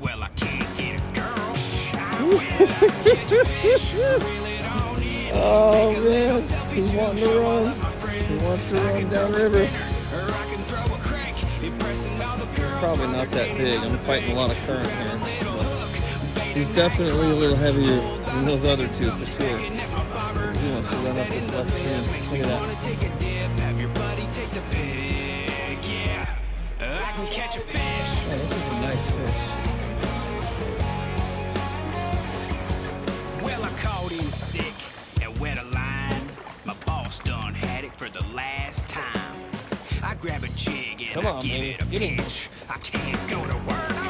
Well, I can't get a girl. Catch a fish, really don't need. Oh man, he's wanting to run. He wants to run downriver. Or I can throw a crank, impressing all the girls. Probably not that big. I'm fighting a lot of current here. He's definitely a little heavier than those other two for sure. He wants to run up this left stream. Look at that. Take a dip, have your buddy take the pic. Yeah, I can catch a fish. Oh, this is a nice fish. Well, I caught him sick and wet a line. My boss done had it for the last time. I grab a jig and Come I on, give baby. it a Get in. pinch. I can't go to work.